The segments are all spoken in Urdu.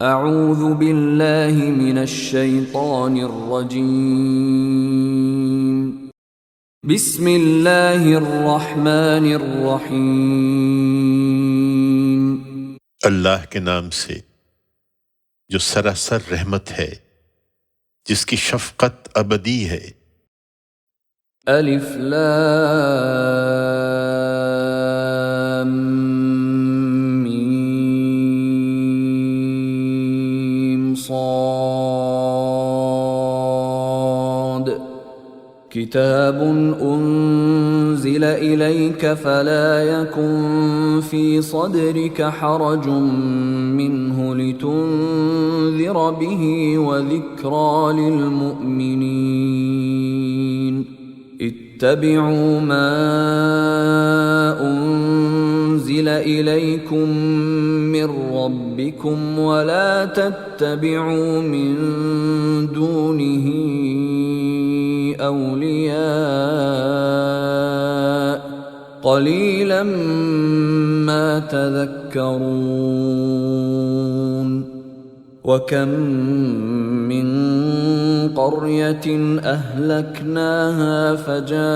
اعوذ باللہ من الشیطان الرجیم بسم اللہ الرحمن الرحیم اللہ کے نام سے جو سراسر رحمت ہے، جس کی شفقت ابدی ہے۔ الف لام میم صاد کتاب انزل الیک فلا یکن فی صدرک حرج منه لتنذر به وذکرى للمؤمنین اتبعوا ما انزل الیکم من ربکم ولا تتبعوا من دونه اولیاء قلیلا ما تذکرون وَكَمْ مِنْ قَرْيَةٍ أَهْلَكْنَاهَا فَجَاءَهَا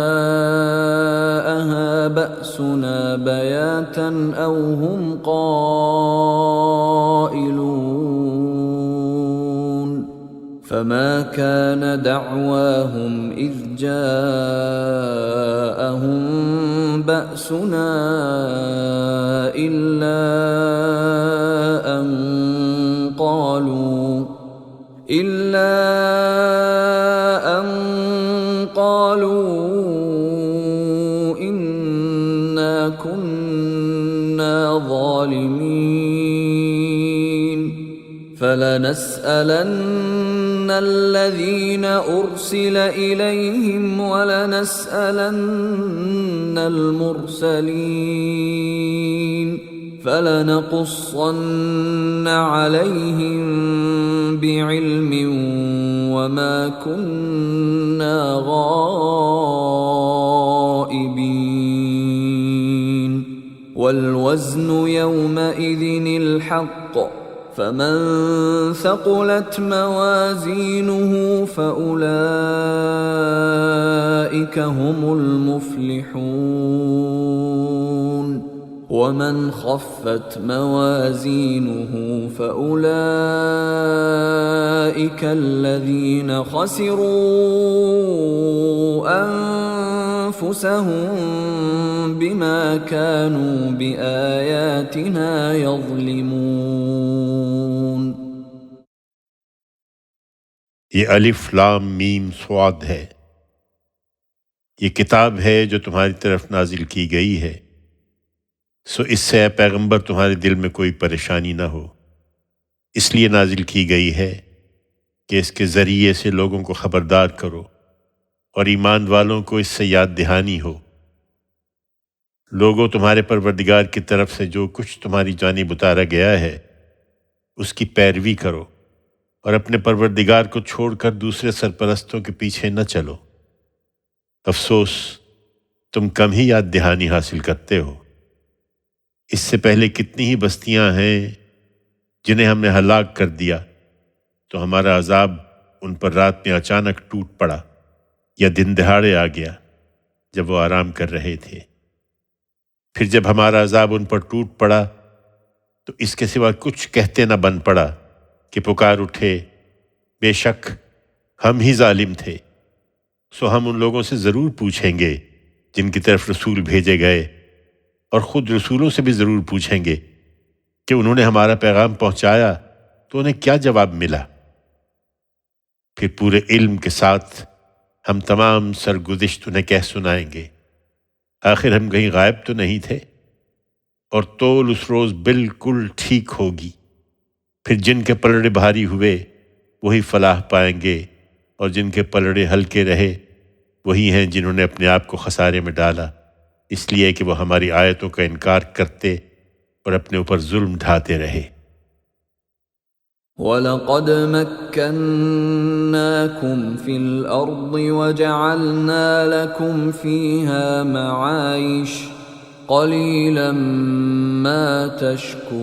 بَأْسُنَا بَيَاتًا أَوْ هُمْ قَائِلُونَ فَمَا كَانَ دَعْوَاهُمْ إِذْ جَاءَهُمْ بَأْسُنَا إِلَّا أَنْ قالوا إنا كنا ظالمين فلنسألن الذين أرسل إليهم ولنسألن المرسلين فَلَنَقُصَّنَّ عَلَيْهِمْ بِعِلْمٍ وَمَا كُنَّا غَائِبِينَ وَالْوَزْنُ يَوْمَئِذٍ الْحَقُّ فَمَنْ ثَقُلَتْ مَوَازِينُهُ فَأُولَئِكَ هُمُ الْمُفْلِحُونَ وَمَنْ خَفَّتْ مَوَازِينُهُ فَأُولَئِكَ الَّذِينَ خَسِرُوا أَنفُسَهُمْ بِمَا كَانُوا بِآيَاتِنَا يَظْلِمُونَ۔ یہ الف لام میم صاد ہے۔ یہ کتاب ہے جو تمہاری طرف نازل کی گئی ہے، سو اس سے اے پیغمبر تمہارے دل میں کوئی پریشانی نہ ہو۔ اس لیے نازل کی گئی ہے کہ اس کے ذریعے سے لوگوں کو خبردار کرو اور ایمان والوں کو اس سے یاد دہانی ہو۔ لوگوں، تمہارے پروردگار کی طرف سے جو کچھ تمہاری جانب اتارا گیا ہے اس کی پیروی کرو اور اپنے پروردگار کو چھوڑ کر دوسرے سرپرستوں کے پیچھے نہ چلو۔ افسوس، تم کم ہی یاد دہانی حاصل کرتے ہو۔ اس سے پہلے کتنی ہی بستیاں ہیں جنہیں ہم نے ہلاک کر دیا تو ہمارا عذاب ان پر رات میں اچانک ٹوٹ پڑا یا دن دہاڑے آ گیا جب وہ آرام کر رہے تھے۔ پھر جب ہمارا عذاب ان پر ٹوٹ پڑا تو اس کے سوا کچھ کہتے نہ بن پڑا کہ پکار اٹھے، بے شک ہم ہی ظالم تھے۔ سو ہم ان لوگوں سے ضرور پوچھیں گے جن کی طرف رسول بھیجے گئے، اور خود رسولوں سے بھی ضرور پوچھیں گے کہ انہوں نے ہمارا پیغام پہنچایا تو انہیں کیا جواب ملا۔ پھر پورے علم کے ساتھ ہم تمام سرگزشت انہیں کہہ سنائیں گے۔ آخر ہم کہیں غائب تو نہیں تھے؟ اور تول اس روز بالکل ٹھیک ہوگی۔ پھر جن کے پلڑے بھاری ہوئے وہی فلاح پائیں گے، اور جن کے پلڑے ہلکے رہے وہی ہیں جنہوں نے اپنے آپ کو خسارے میں ڈالا، اس لیے کہ وہ ہماری آیتوں کا انکار کرتے اور اپنے اوپر ظلم ڈھاتے رہے۔ وَلَقَدْ مَكَّنَّاكُمْ فِي الْأَرْضِ وَجَعَلْنَا لَكُمْ فِيهَا مَعَايِشَ قَلِيلًا مَا تَشْكُرُونَ۔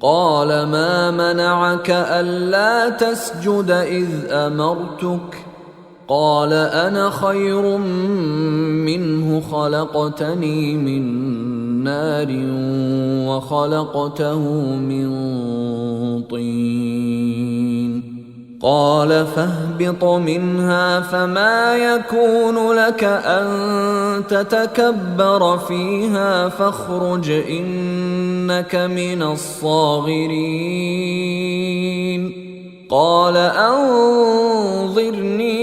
قال ما منعك ألا تسجد إذ أمرتك قال أنا خير منه خلقتني من نار وخلقته من طين قال فاهبط منها فما يكون لك أن تتكبر فيها فاخرج إنك من الصاغرين قال أنظرني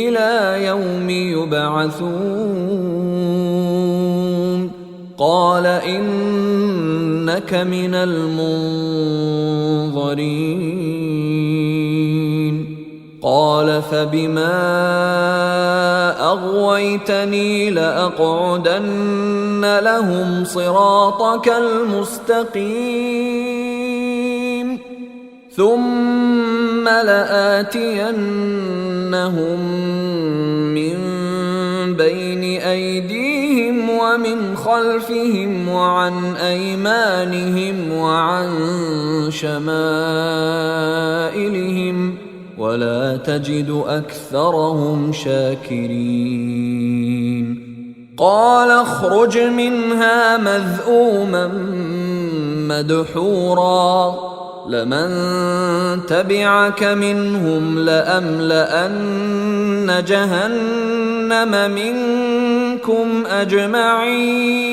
إلى يوم يبعثون قال إنك من المنظرين قال فبما أغويتني لأقعدن لهم صراطك المستقيم ثم لآتينهم من بين أيديهم ومن خلفهم وعن أيمانهم وعن شمائلهم ولا تجد أكثرهم شاكرين قال اخرج منها مذءوما مدحورا لمن تبعك منهم لأملأن جهنم منكم أجمعين।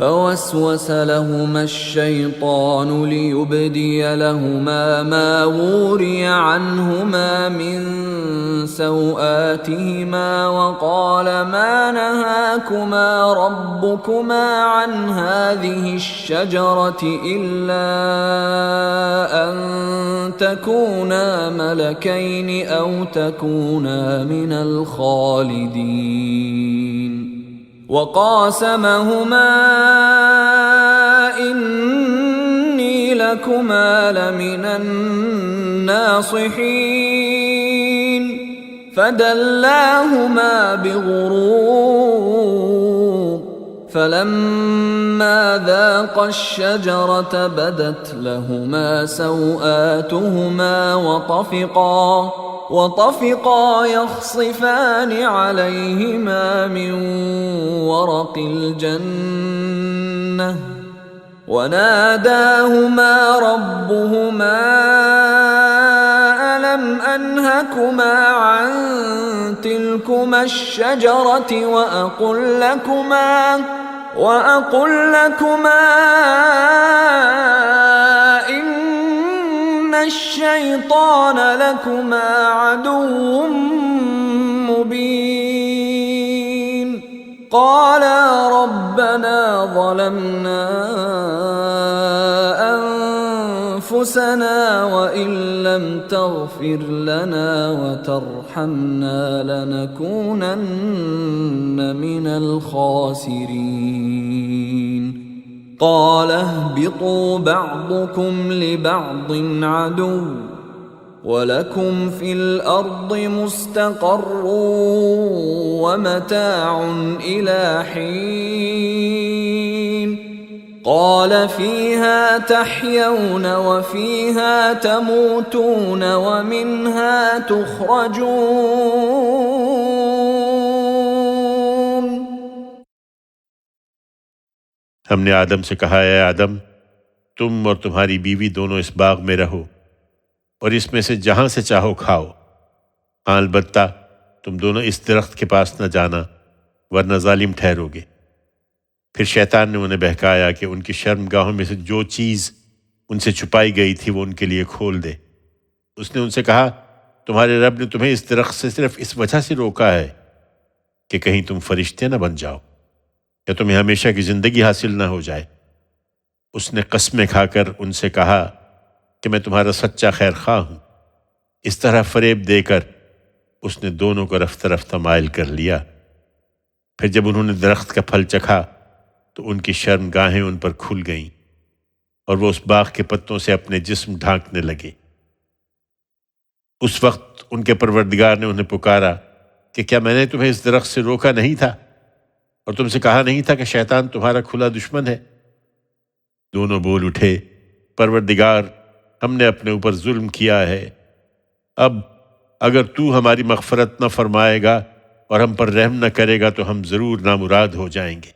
فوسوس لهما الشيطان ليبدي لهما ما وري عنهما من سوآتهما وقال ما نهاكما ربكما عن هذه الشجرة إلا أن تكونا ملكين أو تكونا من الخالدين وقاسمهما إني لكما لمن الناصحين فدلاهما بغرور فلما ذاقا الشجرة بدت لهما سوآتهما وطفقا يخصفان عليهما من ورق الجنة وناداهما ربهما ألم أنهكما عن تلكما الشجرة وأقل لكما إن الشيطان لكما عدو مبين قالا ربنا ظلمنا أنفسنا وإن لم تغفر لنا وترحمنا لنكونن من الخاسرين قال اهبطوا بعضكم لبعض عدو ولكم في الأرض مستقر ومتاع إلى حين قال فيها تحيون وفيها تموتون ومنها تخرجون. ہم نے آدم سے کہا اے آدم تم اور تمہاری بیوی دونوں اس باغ میں رہو اور اس میں سے جہاں سے چاہو کھاؤ، ہاں البتہ تم دونوں اس درخت کے پاس نہ جانا ورنہ ظالم ٹھہرو گے۔ پھر شیطان نے انہیں بہکایا کہ ان کی شرمگاہوں میں سے جو چیز ان سے چھپائی گئی تھی وہ ان کے لیے کھول دے۔ اس نے ان سے کہا تمہارے رب نے تمہیں اس درخت سے صرف اس وجہ سے روکا ہے کہ کہیں تم فرشتے نہ بن جاؤ یا تمہیں ہمیشہ کی زندگی حاصل نہ ہو جائے۔ اس نے قسمیں کھا کر ان سے کہا کہ میں تمہارا سچا خیر خواہ ہوں۔ اس طرح فریب دے کر اس نے دونوں کو رفتہ رفتہ مائل کر لیا۔ پھر جب انہوں نے درخت کا پھل چکھا تو ان کی شرمگاہیں ان پر کھل گئیں اور وہ اس باغ کے پتوں سے اپنے جسم ڈھانکنے لگے۔ اس وقت ان کے پروردگار نے انہیں پکارا کہ کیا میں نے تمہیں اس درخت سے روکا نہیں تھا اور تم سے کہا نہیں تھا کہ شیطان تمہارا کھلا دشمن ہے؟ دونوں بول اٹھے پروردگار ہم نے اپنے اوپر ظلم کیا ہے، اب اگر تو ہماری مغفرت نہ فرمائے گا اور ہم پر رحم نہ کرے گا تو ہم ضرور نامراد ہو جائیں گے۔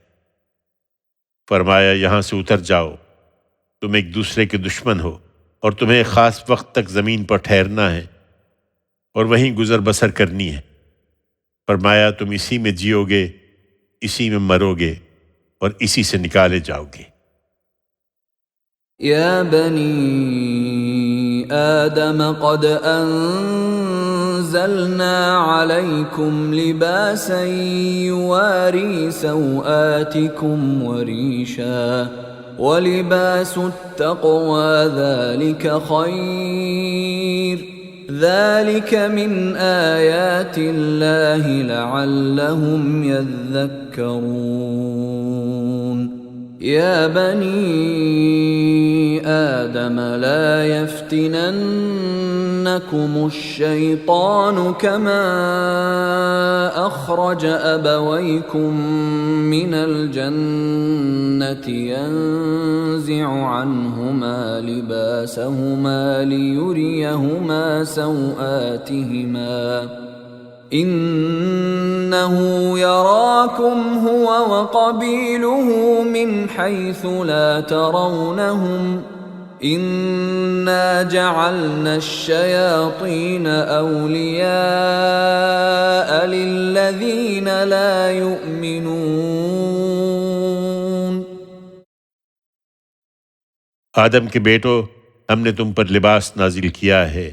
فرمایا یہاں سے اتر جاؤ، تم ایک دوسرے کے دشمن ہو اور تمہیں ایک خاص وقت تک زمین پر ٹھہرنا ہے اور وہیں گزر بسر کرنی ہے۔ فرمایا تم اسی میں جیو گے، اسی میں مرو گے اور اسی سے نکالے جاؤ گے۔ یا بنی آدم قد انزلنا علیکم لباسا یواری سوآتکم وریشا ولباس التقوى ذلك خیر ذلك من آیات اللہ لعلهم یذکرون۔ یا بنی آدم لا يفتننكم الشيطان كما أخرج أبويكم من الجنة ينزع عنهما لباسهما ليريهما سوآتهما إنه يراكم هو وقبيله من حيث لا ترونهم إنا جعلنا الشياطين أولياء للذين لا يؤمنون۔ آدم کے بیٹو ہم نے تم پر لباس نازل کیا ہے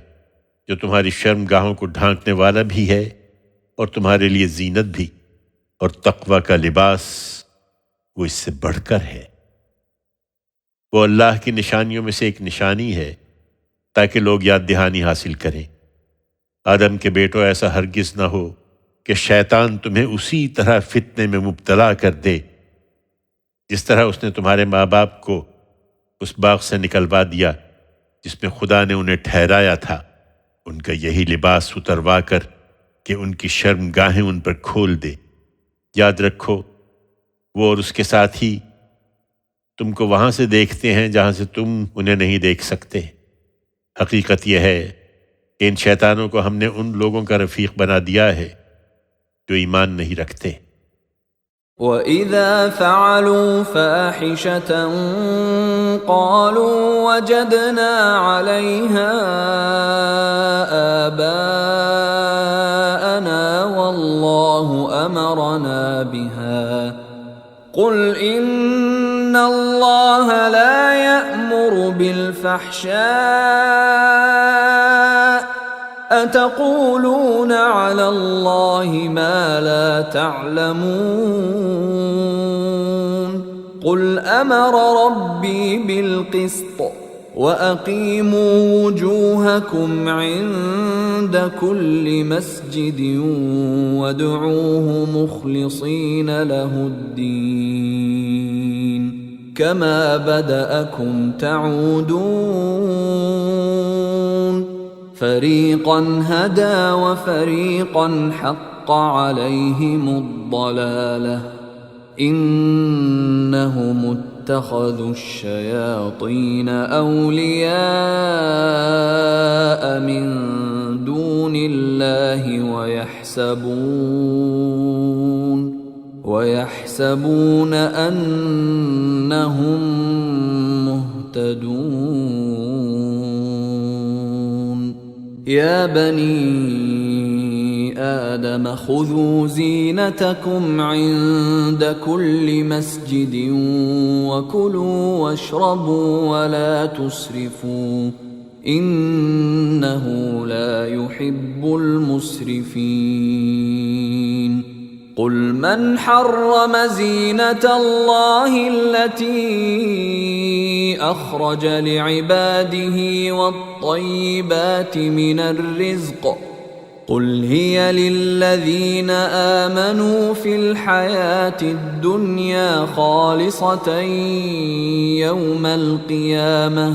جو تمہاری شرمگاہوں کو ڈھانکنے والا بھی ہے اور تمہارے لیے زینت بھی، اور تقوی کا لباس وہ اس سے بڑھ کر ہے۔ وہ اللہ کی نشانیوں میں سے ایک نشانی ہے تاکہ لوگ یاد دہانی حاصل کریں۔ آدم کے بیٹو ایسا ہرگز نہ ہو کہ شیطان تمہیں اسی طرح فتنے میں مبتلا کر دے جس طرح اس نے تمہارے ماں باپ کو اس باغ سے نکلوا دیا جس میں خدا نے انہیں ٹھہرایا تھا۔ ان کا یہی لباس اتروا کر کہ ان کی شرمگاہیں ان پر کھول دے۔ یاد رکھو وہ اور اس کے ساتھی تم کو وہاں سے دیکھتے ہیں جہاں سے تم انہیں نہیں دیکھ سکتے۔ حقیقت یہ ہے کہ ان شیطانوں کو ہم نے ان لوگوں کا رفیق بنا دیا ہے جو ایمان نہیں رکھتے۔ وَإِذَا فَعَلُوا فَاحِشَةً قَالُوا وَجَدْنَا عَلَيْهَا آبَاءَنَا وَاللَّهُ أَمَرَنَا بِهَا قُلْ إِنَّ اللَّهَ لَا يَأْمُرُ بِالْفَحْشَاءِ أَتَقُولُونَ عَلَى اللَّهِ مَا لَا تَعْلَمُونَ قُلْ أَمَرَ رَبِّي بِالْقِسْطِ وَأَقِيمُوا وُجُوهَكُمْ عِندَ كُلِّ مَسْجِدٍ وَادْعُوهُ مُخْلِصِينَ لَهُ الدِّينَ كَمَا بَدَأَكُمْ تَعُودُونَ فَرِيقًا هَدَى وَفَرِيقًا حَقَّ عَلَيْهِمُ الضَّلَالَةُ إِنَّهُمُ اتَّخَذُوا الشَّيَاطِينَ أَوْلِيَاءَ مِن دُونِ اللَّهِ وَيَحْسَبُونَ أَنَّهُم مُهْتَدُونَ يَا بَنِي آدَمَ خُذُوا زِينَتَكُمْ عِندَ كُلِّ مَسْجِدٍ وَكُلُوا وَاشْرَبُوا وَلَا تُسْرِفُوا إِنَّهُ لَا يُحِبُّ الْمُسْرِفِينَ قُلْ مَنْ حَرَّمَ زِينَةَ اللَّهِ الَّتِي أَخْرَجَ لِعِبَادِهِ وَالطَّيِّبَاتِ مِنَ الرِّزْقِ قُلْ هِيَ لِلَّذِينَ آمَنُوا فِي الْحَيَاةِ الدُّنْيَا خَالِصَةً يَوْمَ الْقِيَامَةِ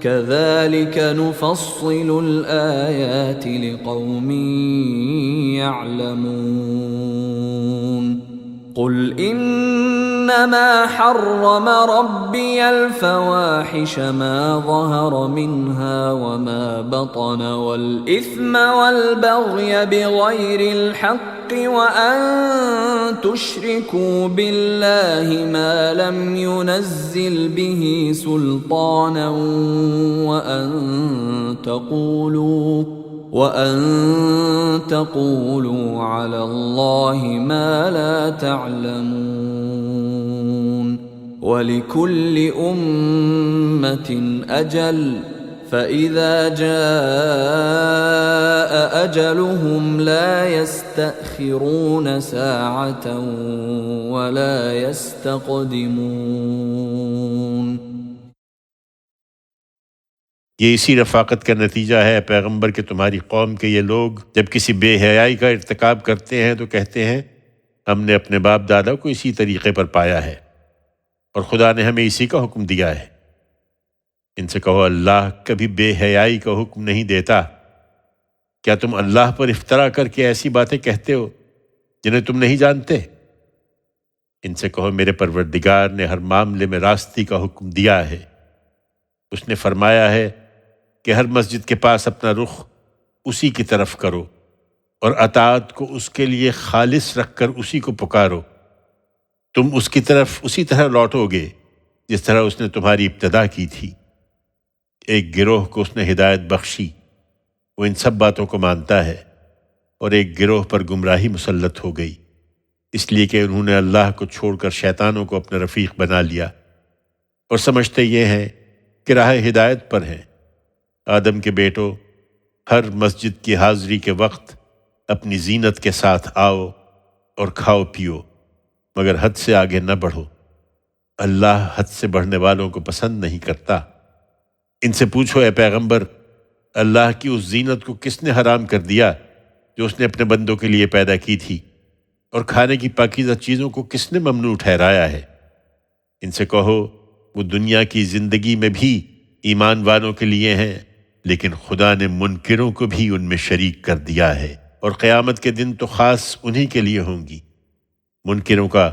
كَذَلِكَ نُفَصِّلُ الْآيَاتِ لِقَوْمٍ يَعْلَمُونَ قُلْ إِنَّمَا حَرَّمَ رَبِّيَ الْفَوَاحِشَ مَا ظَهَرَ مِنْهَا وَمَا بَطَنَ وَالْإِثْمَ وَالْبَغْيَ بِغَيْرِ الْحَقِّ وَأَن تُشْرِكُوا بِاللَّهِ مَا لَمْ يُنَزِّلْ بِهِ سُلْطَانًا وَأَن تَقُولُوا عَلَى اللَّهِ مَا لَا تَعْلَمُونَ وَلِكُلِّ أُمَّةٍ أَجَلٌ فَإِذَا جَاءَ أَجَلُهُمْ لَا يَسْتَأْخِرُونَ سَاعَةً وَلَا يَسْتَقْدِمُونَ۔ یہ اسی رفاقت کا نتیجہ ہے پیغمبر کہ تمہاری قوم کے یہ لوگ جب کسی بے حیائی کا ارتکاب کرتے ہیں تو کہتے ہیں ہم نے اپنے باپ دادا کو اسی طریقے پر پایا ہے اور خدا نے ہمیں اسی کا حکم دیا ہے۔ ان سے کہو اللہ کبھی بے حیائی کا حکم نہیں دیتا۔ کیا تم اللہ پر افطرا کر کے ایسی باتیں کہتے ہو جنہیں تم نہیں جانتے؟ ان سے کہو میرے پروردگار نے ہر معاملے میں راستی کا حکم دیا ہے۔ اس نے فرمایا ہے کہ ہر مسجد کے پاس اپنا رخ اسی کی طرف کرو اور اطاعت کو اس کے لیے خالص رکھ کر اسی کو پکارو۔ تم اس کی طرف اسی طرح لوٹو گے جس طرح اس نے تمہاری ابتدا کی تھی۔ ایک گروہ کو اس نے ہدایت بخشی، وہ ان سب باتوں کو مانتا ہے، اور ایک گروہ پر گمراہی مسلط ہو گئی، اس لیے کہ انہوں نے اللہ کو چھوڑ کر شیطانوں کو اپنا رفیق بنا لیا اور سمجھتے یہ ہیں کہ راہ ہدایت پر ہیں۔ آدم کے بیٹو، ہر مسجد کی حاضری کے وقت اپنی زینت کے ساتھ آؤ اور کھاؤ پیو، مگر حد سے آگے نہ بڑھو۔ اللہ حد سے بڑھنے والوں کو پسند نہیں کرتا۔ ان سے پوچھو اے پیغمبر، اللہ کی اس زینت کو کس نے حرام کر دیا جو اس نے اپنے بندوں کے لیے پیدا کی تھی، اور کھانے کی پاکیزہ چیزوں کو کس نے ممنوع ٹھہرایا ہے؟ ان سے کہو وہ دنیا کی زندگی میں بھی ایمان والوں کے لیے ہیں، لیکن خدا نے منکروں کو بھی ان میں شریک کر دیا ہے، اور قیامت کے دن تو خاص انہی کے لیے ہوں گی۔ منکروں کا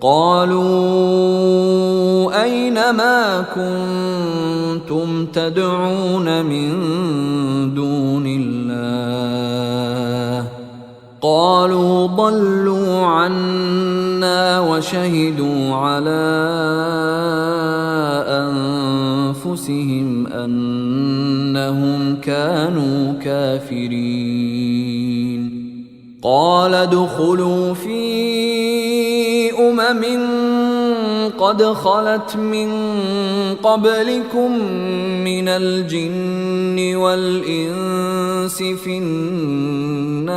قالوا أين ما كنتم تدعون من دون الله قالوا ضلوا عنا وشهدوا على أنفسهم أنهم كانوا كافرين قال ادخلوا في قد خلت من قبلكم من الجن والإنس في النار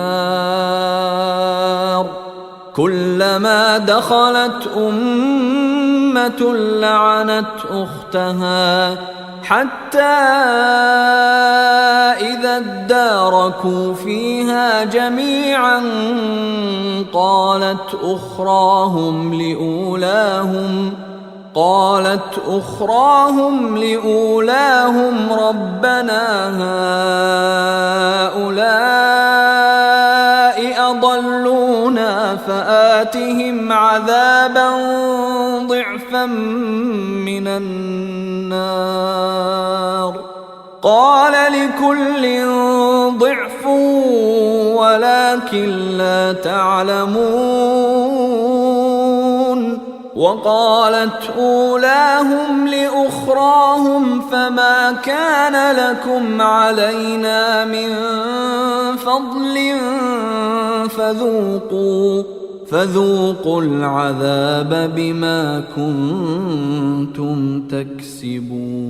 كلما دخلت أمة لعنت أختها حتى إذا اداركوا فيها جميعا قالت أخراهم لأولاهم ربنا هؤلاء أضلونا فآتهم عذابا ضعفا من النار قال لكل ضعف ولكن لا تعلمون وقالت أولاهم لأخراهم فما كان لكم علينا من فضل فذوقوا العذاب بما كنتم تكسبون।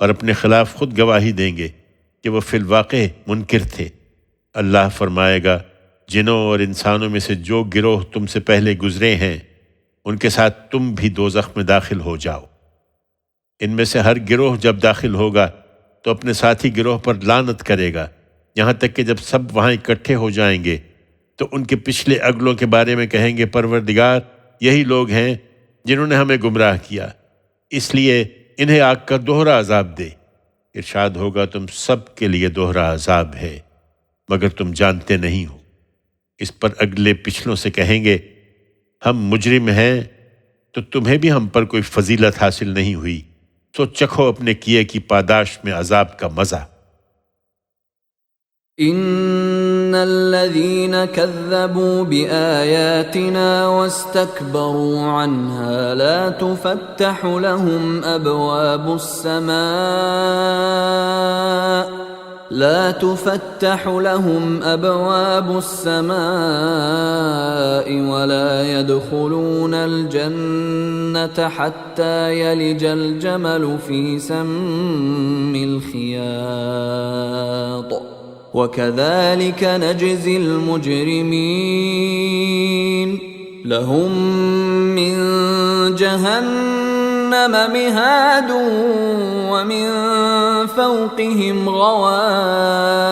اور اپنے خلاف خود گواہی دیں گے کہ وہ فی الواقع منکر تھے۔ اللہ فرمائے گا جنوں اور انسانوں میں سے جو گروہ تم سے پہلے گزرے ہیں ان کے ساتھ تم بھی دوزخ میں داخل ہو جاؤ۔ ان میں سے ہر گروہ جب داخل ہوگا تو اپنے ساتھی گروہ پر لعنت کرے گا، یہاں تک کہ جب سب وہاں اکٹھے ہو جائیں گے تو ان کے پچھلے اگلوں کے بارے میں کہیں گے پروردگار یہی لوگ ہیں جنہوں نے ہمیں گمراہ کیا، اس لیے انہیں آگ کا دوہرا عذاب دے۔ ارشاد ہوگا تم سب کے لیے دوہرا عذاب ہے مگر تم جانتے نہیں ہو۔ اس پر اگلے پچھلوں سے کہیں گے ہم مجرم ہیں تو تمہیں بھی ہم پر کوئی فضیلت حاصل نہیں ہوئی، تو چکھو اپنے کیے کی پاداش میں عذاب کا مزہ۔ ان الذين كذبوا بآياتنا واستكبروا عنها لا تفتح لهم أبواب السماء ولا يدخلون الجنة حتى يلج الجمل في سم الخياط وكذلك نجزي المجرمين لهم من جهنم مهاد ومن فوقهم غواش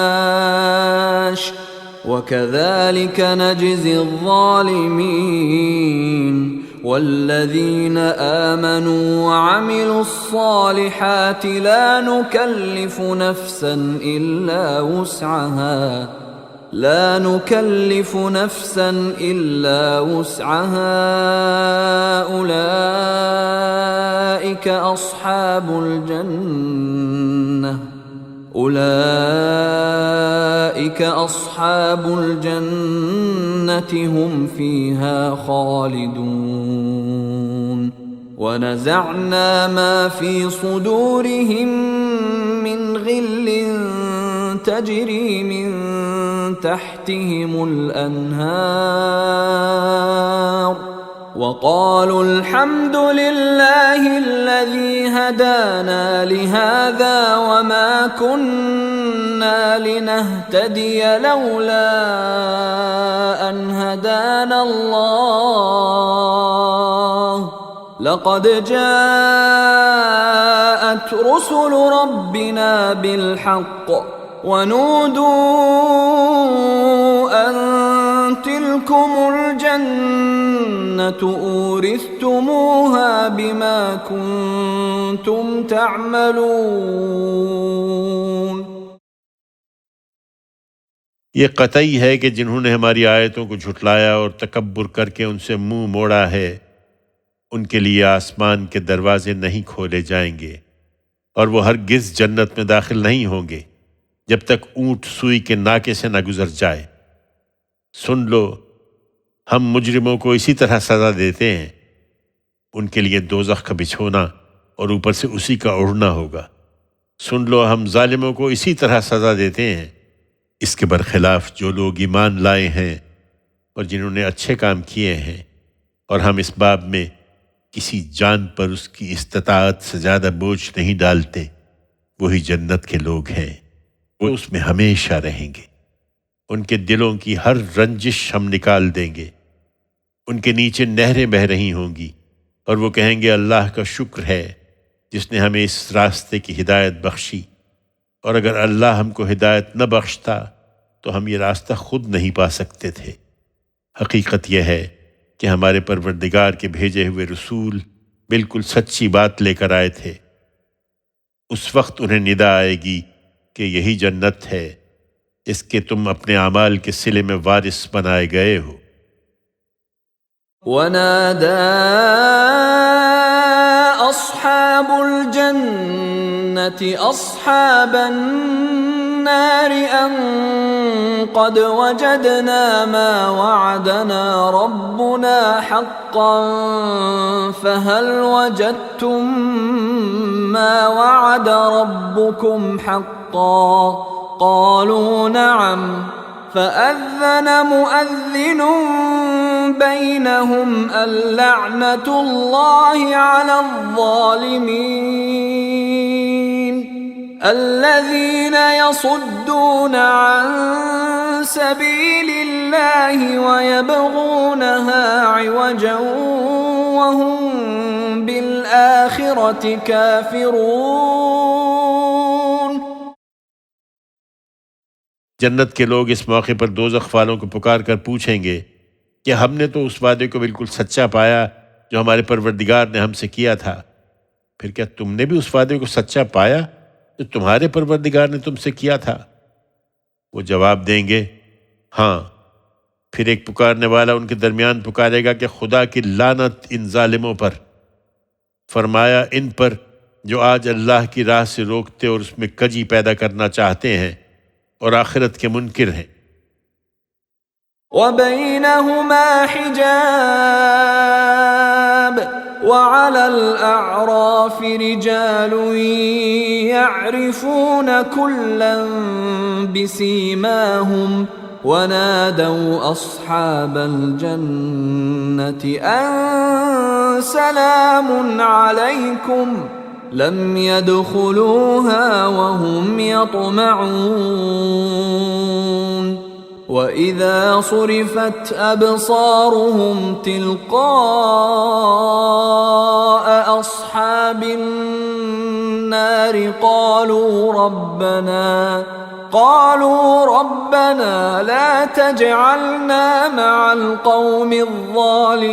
وكذلك نجزي الظالمين والذين آمنوا وعملوا الصالحات لا نكلف نفسا إلا وسعها أولئك أصحاب الجنة هم فيها خالدون ونزعنا ما في صدورهم من غل تجري من تحتهم الأنهار وقالوا الحمد لله الذي هدانا لهذا وما كنا لنهتدي لولا أن هدانا الله لقد جاءت رسل ربنا بالحق ونودوا أن تلكم الجنة أورثتموها بما كنتم تعملون۔ یہ قطعی ہے کہ جنہوں نے ہماری آیتوں کو جھٹلایا اور تکبر کر کے ان سے منہ موڑا ہے ان کے لیے آسمان کے دروازے نہیں کھولے جائیں گے اور وہ ہرگز جنت میں داخل نہیں ہوں گے جب تک اونٹ سوئی کے ناکے سے نہ گزر جائے۔ سن لو ہم مجرموں کو اسی طرح سزا دیتے ہیں، ان کے لیے دوزخ کا بچھونا اور اوپر سے اسی کا اڑنا ہوگا۔ سن لو ہم ظالموں کو اسی طرح سزا دیتے ہیں۔ اس کے برخلاف جو لوگ ایمان لائے ہیں اور جنہوں نے اچھے کام کیے ہیں اور ہم اس باب میں کسی جان پر اس کی استطاعت سے زیادہ بوجھ نہیں ڈالتے، وہی جنت کے لوگ ہیں، وہ اس میں ہمیشہ رہیں گے۔ ان کے دلوں کی ہر رنجش ہم نکال دیں گے، ان کے نیچے نہریں بہہ رہی ہوں گی اور وہ کہیں گے اللہ کا شکر ہے جس نے ہمیں اس راستے کی ہدایت بخشی، اور اگر اللہ ہم کو ہدایت نہ بخشتا تو ہم یہ راستہ خود نہیں پا سکتے تھے۔ حقیقت یہ ہے کہ ہمارے پروردگار کے بھیجے ہوئے رسول بالکل سچی بات لے کر آئے تھے۔ اس وقت انہیں ندا آئے گی کہ یہی جنت ہے اس کے تم اپنے اعمال کے صلے میں وارث بنائے گئے ہو۔ ونادى أصحاب الجنة أصحاب النار أن قد وجدنا ما وعدنا ربنا حقا فهل وجدتم ما وعد ربكم حقا قالوا نعم فأذن مؤذن بينهم اللعنة الله على الظالمين الذين يصدون عن سبيل الله ويبغونها عوجا وهم بالآخرة كافرون۔ جنت کے لوگ اس موقع پر دوزخ والوں کو پکار کر پوچھیں گے کہ ہم نے تو اس وعدے کو بالکل سچا پایا جو ہمارے پروردگار نے ہم سے کیا تھا، پھر کیا تم نے بھی اس وعدے کو سچا پایا جو تمہارے پروردگار نے تم سے کیا تھا؟ وہ جواب دیں گے ہاں۔ پھر ایک پکارنے والا ان کے درمیان پکارے گا کہ خدا کی لعنت ان ظالموں پر، فرمایا ان پر جو آج اللہ کی راہ سے روکتے اور اس میں کجی پیدا کرنا چاہتے ہیں اور آخرت کے منکر ہیں۔ وَبَيْنَهُمَا حِجَابٌ وَعَلَى الْأَعْرَافِ رِجَالٌ يَعْرِفُونَ كُلًّا بِسِيمَاهُمْ وَنَادَوْا أَصْحَابَ الْجَنَّةِ أَن سَلَامٌ عَلَيْكُمْ لَمْ يَدْخُلُوهَا وَهُمْ يَطْمَعُونَ وَإِذَا صُرِفَتْ أَبْصَارُهُمْ تِلْقَاءَ أَصْحَابِ النَّارِ قَالُوا رَبَّنَا لَا تَجْعَلْنَا مَعَ الْقَوْمِ الظَّالِمِينَ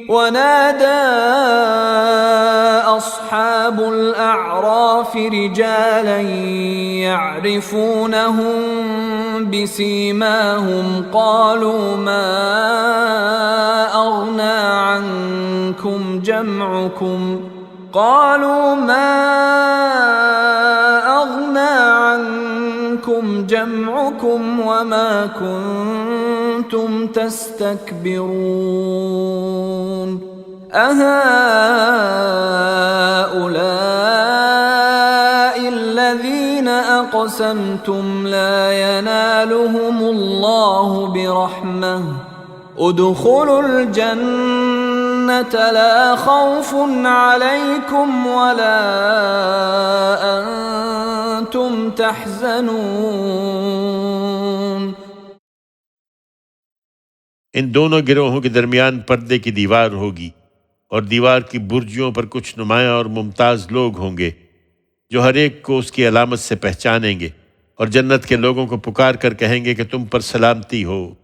ونادى أصحاب الأعراف رجالا يعرفونهم بسيماهم قالوا ما أغنى عنكم جمعكم وما كنتم تستكبرون أهؤلاء الذين أقسمتم لا ينالهم الله برحمة ادخلوا الجنة لا خوف عليكم ولا أنتم تحزنون۔ ان دونوں گروہوں کے درمیان پردے کی دیوار ہوگی اور دیوار کی برجیوں پر کچھ نمایاں اور ممتاز لوگ ہوں گے جو ہر ایک کو اس کی علامت سے پہچانیں گے اور جنت کے لوگوں کو پکار کر کہیں گے کہ تم پر سلامتی ہو۔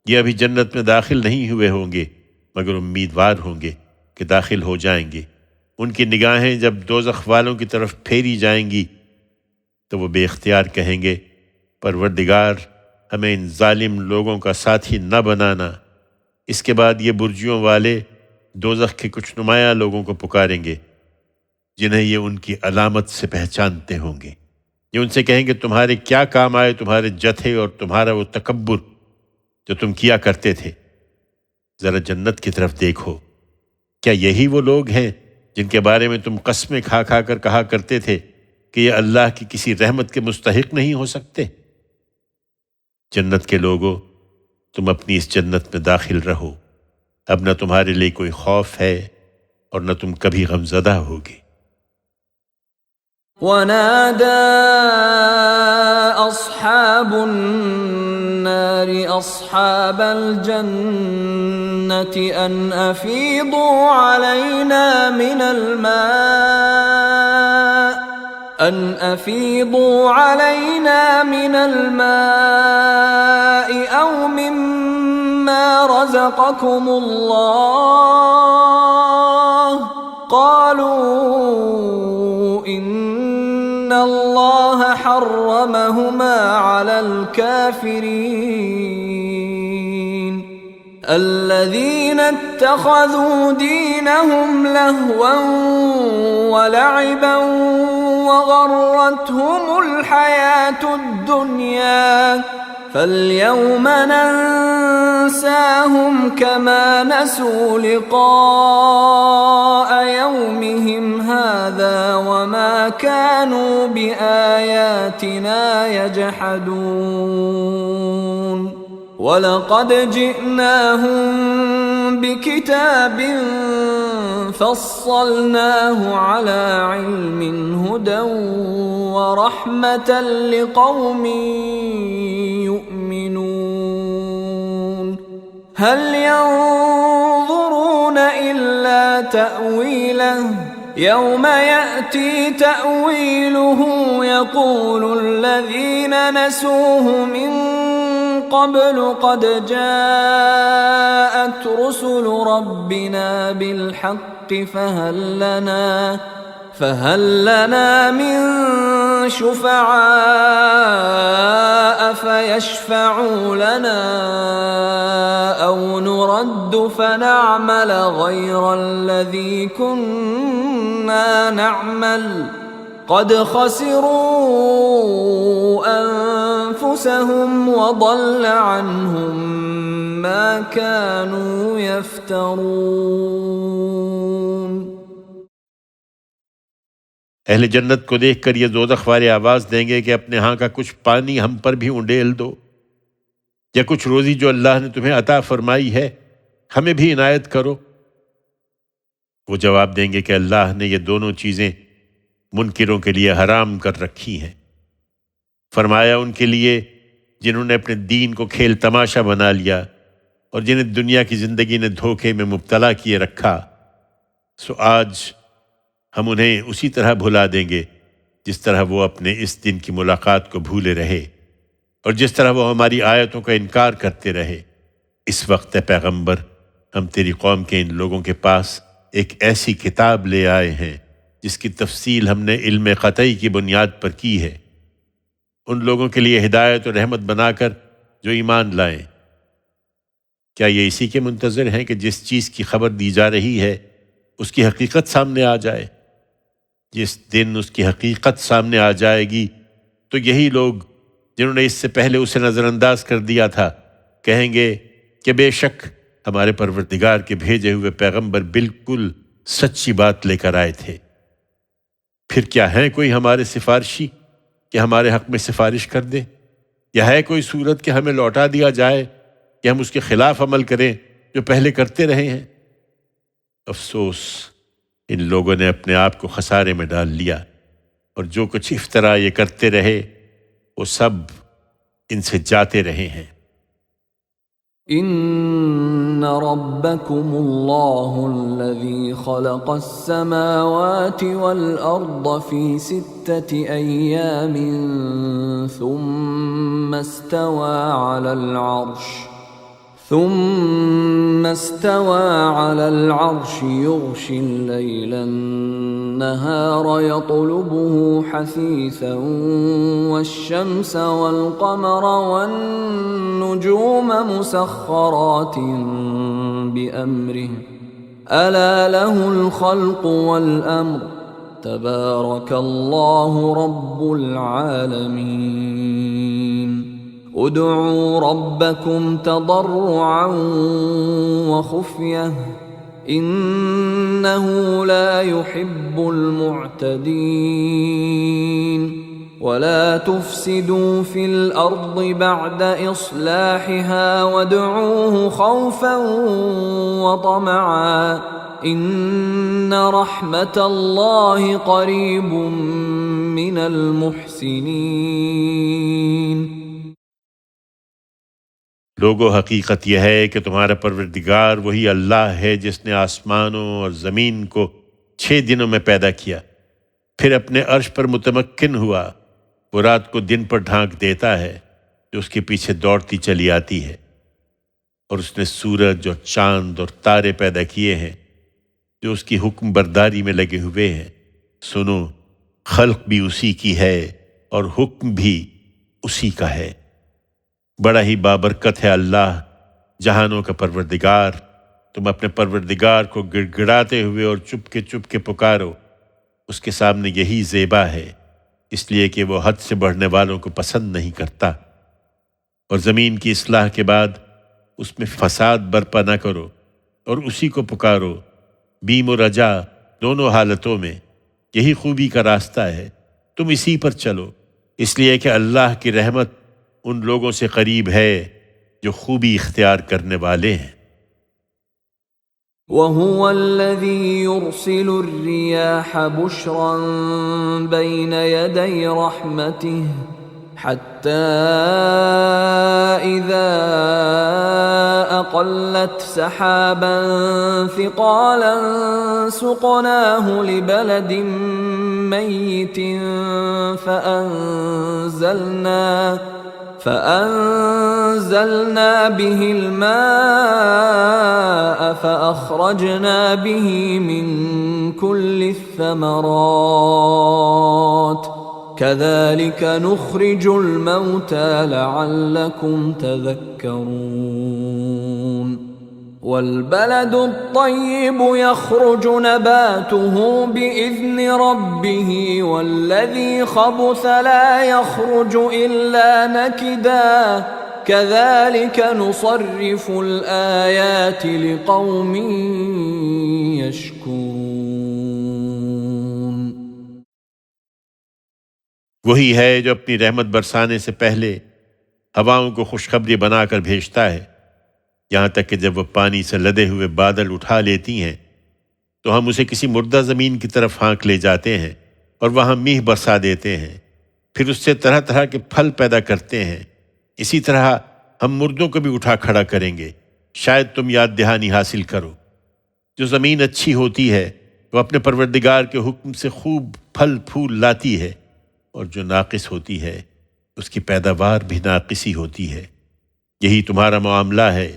یہ ابھی جنت میں داخل نہیں ہوئے ہوں گے مگر امیدوار ہوں گے کہ داخل ہو جائیں گے۔ ان کی نگاہیں جب دوزخ والوں کی طرف پھیری جائیں گی تو وہ بے اختیار کہیں گے پروردگار ہمیں ان ظالم لوگوں کا ساتھی نہ بنانا۔ اس کے بعد یہ برجیوں والے دوزخ کے کچھ نمایاں لوگوں کو پکاریں گے جنہیں یہ ان کی علامت سے پہچانتے ہوں گے۔ یہ ان سے کہیں گے تمہارے کیا کام آئے تمہارے جتھے اور تمہارا وہ تکبر جو تم کیا کرتے تھے؟ ذرا جنت کی طرف دیکھو، کیا یہی وہ لوگ ہیں جن کے بارے میں تم قسمیں کھا کھا کر کہا کرتے تھے کہ یہ اللہ کی کسی رحمت کے مستحق نہیں ہو سکتے؟ جنت کے لوگوں، تم اپنی اس جنت میں داخل رہو، اب نہ تمہارے لیے کوئی خوف ہے اور نہ تم کبھی غمزدہ ہوگے۔ ونادى أصحاب النار أصحاب الجنة أن أفيضوا علينا من الماء أو مما رزقكم الله قالوا إن الله حرمهما على الكافرين الذين اتخذوا دينهم لهوا ولعبا وغرتهم الحياة الدنيا فاليوم ننساهم كما نسوا لقاء يومهم هذا وما كانوا بآياتنا يجحدون وَلَقَدْ جِئْنَاهُمْ بِكِتَابٍ فَصَّلْنَاهُ عَلَى عِلْمٍ هُدًى وَرَحْمَةً لِقَوْمٍ يُؤْمِنُونَ هَلْ يَنظُرُونَ إِلَّا تَأْوِيلَهُ يَوْمَ يَأْتِي تَأْوِيلُهُ يَقُولُ الَّذِينَ نَسُوهُ مِن قبل قد جاءت رسل ربنا بالحق فهل لنا من شفعاء فيشفعوا لنا أو نرد فنعمل غير الذي كنا نعمل قد خسروا أنفسهم وضل عنهم ما كانوا يفترون۔ اہل جنت کو دیکھ کر یہ دوزخ والے آواز دیں گے کہ اپنے ہاں کا کچھ پانی ہم پر بھی انڈیل دو، یا کچھ روزی جو اللہ نے تمہیں عطا فرمائی ہے ہمیں بھی عنایت کرو۔ وہ جواب دیں گے کہ اللہ نے یہ دونوں چیزیں منکروں کے لیے حرام کر رکھی ہیں۔ فرمایا ان کے لیے جنہوں نے اپنے دین کو کھیل تماشا بنا لیا اور جنہیں دنیا کی زندگی نے دھوکے میں مبتلا کیے رکھا، سو آج ہم انہیں اسی طرح بھلا دیں گے جس طرح وہ اپنے اس دن کی ملاقات کو بھولے رہے اور جس طرح وہ ہماری آیتوں کا انکار کرتے رہے۔ اس وقت اے پیغمبر ہم تیری قوم کے ان لوگوں کے پاس ایک ایسی کتاب لے آئے ہیں جس کی تفصیل ہم نے علم قطعی کی بنیاد پر کی ہے، ان لوگوں کے لیے ہدایت اور رحمت بنا کر جو ایمان لائیں۔ کیا یہ اسی کے منتظر ہیں کہ جس چیز کی خبر دی جا رہی ہے اس کی حقیقت سامنے آ جائے؟ جس دن اس کی حقیقت سامنے آ جائے گی تو یہی لوگ جنہوں نے اس سے پہلے اسے نظر انداز کر دیا تھا کہیں گے کہ بے شک ہمارے پروردگار کے بھیجے ہوئے پیغمبر بالکل سچی بات لے کر آئے تھے۔ پھر کیا ہے کوئی ہمارے سفارشی کہ ہمارے حق میں سفارش کر دے، یا ہے کوئی صورت کہ ہمیں لوٹا دیا جائے کہ ہم اس کے خلاف عمل کریں جو پہلے کرتے رہے ہیں؟ افسوس، ان لوگوں نے اپنے آپ کو خسارے میں ڈال لیا، اور جو کچھ افطرا یہ کرتے رہے وہ سب ان سے جاتے رہے ہیں۔ ان ربکم اللہ الذی خلق السماوات والارض فی 6 ایام ثم استوى على العرش يغشي الليل النهار يطلبه حثيثا والشمس والقمر والنجوم مسخرات بأمره ألا له الخلق والأمر تبارك الله رب العالمين۔ ادعوا ربكم تضرعا وخفية إنه لا يحب المعتدين۔ ولا تفسدوا في الأرض بعد إصلاحها وادعوه خوفا وطمعا إن رحمة الله قريب من المحسنين۔ لوگو، حقیقت یہ ہے کہ تمہارا پروردگار وہی اللہ ہے جس نے آسمانوں اور زمین کو 6 دنوں میں پیدا کیا، پھر اپنے عرش پر متمکن ہوا۔ وہ رات کو دن پر ڈھانک دیتا ہے جو اس کے پیچھے دوڑتی چلی آتی ہے، اور اس نے سورج اور چاند اور تارے پیدا کیے ہیں جو اس کی حکم برداری میں لگے ہوئے ہیں۔ سنو، خلق بھی اسی کی ہے اور حکم بھی اسی کا ہے۔ بڑا ہی بابرکت ہے اللہ، جہانوں کا پروردگار۔ تم اپنے پروردگار کو گڑ گڑاتے ہوئے اور چپ کے پکارو، اس کے سامنے یہی زیبا ہے، اس لیے کہ وہ حد سے بڑھنے والوں کو پسند نہیں کرتا۔ اور زمین کی اصلاح کے بعد اس میں فساد برپا نہ کرو اور اسی کو پکارو، بیم و رجا دونوں حالتوں میں۔ یہی خوبی کا راستہ ہے، تم اسی پر چلو، اس لیے کہ اللہ کی رحمت ان لوگوں سے قریب ہے جو خوبی اختیار کرنے والے ہیں۔ وهو الذي يرسل الرياح بشرا بين يدي رحمته حتى إذا أقلت سحابا ثقالا سقناه لبلد ميت فأنزلنا به الماء فأخرجنا به من كل الثمرات كذلك نخرج الموتى لعلكم تذكرون والبلد الطيب يخرج نباته بإذن ربه والذي خبث لا يخرج إلا نكدا كذلك نصرف الآيات لقوم يشكرون۔ وہی ہے جو اپنی رحمت برسانے سے پہلے ہواؤں کو خوشخبری بنا کر بھیجتا ہے، یہاں تک کہ جب وہ پانی سے لدے ہوئے بادل اٹھا لیتی ہیں تو ہم اسے کسی مردہ زمین کی طرف ہانک لے جاتے ہیں اور وہاں میہ برسا دیتے ہیں، پھر اس سے طرح طرح کے پھل پیدا کرتے ہیں۔ اسی طرح ہم مردوں کو بھی اٹھا کھڑا کریں گے، شاید تم یاد دہانی حاصل کرو۔ جو زمین اچھی ہوتی ہے وہ اپنے پروردگار کے حکم سے خوب پھل پھول لاتی ہے، اور جو ناقص ہوتی ہے اس کی پیداوار بھی ناقصی ہوتی ہے۔ یہی تمہارا معاملہ ہے۔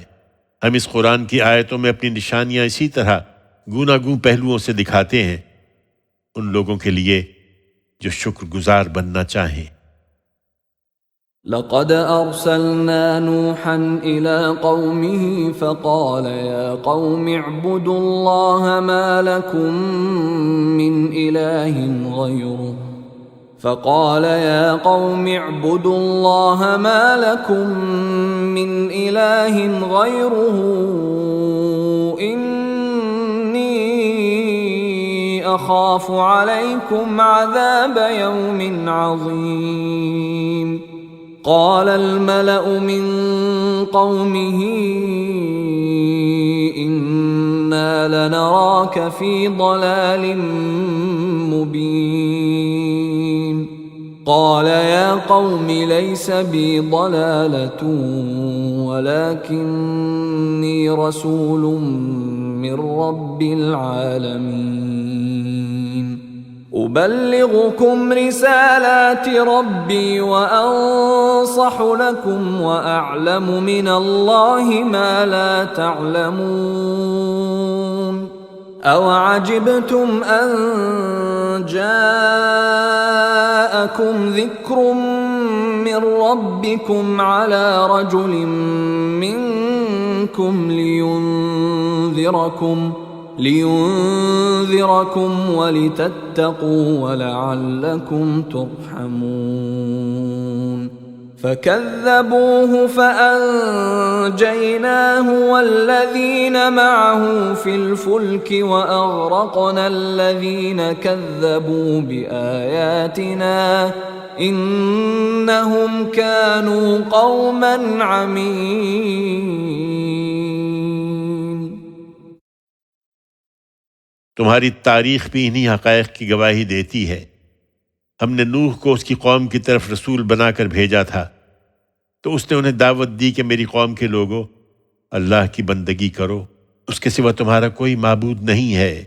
ہم اس قرآن کی آیتوں میں اپنی نشانیاں اسی طرح گوناگوں پہلوؤں سے دکھاتے ہیں ان لوگوں کے لیے جو شکر گزار بننا چاہیں۔ لقد أرسلنا نوحا إلى قومه فقال يا قوم اعبدوا الله ما لكم من إله غيره إني أخاف عليكم عذاب يوم عظيم۔ قال الملأ من قومه إنا لنراك في ضلال مبين۔ قال يا قوم ليس بي ضلالة ولكني رسول من رب العالمين أبلغكم رسالات ربي وأنصح لكم وأعلم من الله ما لا تعلمون أوعجبتم أن جاءكم ذكر من ربكم على رجل منكم لينذركم ولتتقوا ولعلكم ترحمون فكذبوه فأنجيناه والذين معه في الفلك وأغرقنا الذين كذبوا بآياتنا إنهم كانوا قوما عمين۔ تمہاری تاریخ بھی انہی حقائق کی گواہی دیتی ہے۔ ہم نے نوح کو اس کی قوم کی طرف رسول بنا کر بھیجا تھا، تو اس نے انہیں دعوت دی کہ میری قوم کے لوگوں، اللہ کی بندگی کرو، اس کے سوا تمہارا کوئی معبود نہیں ہے،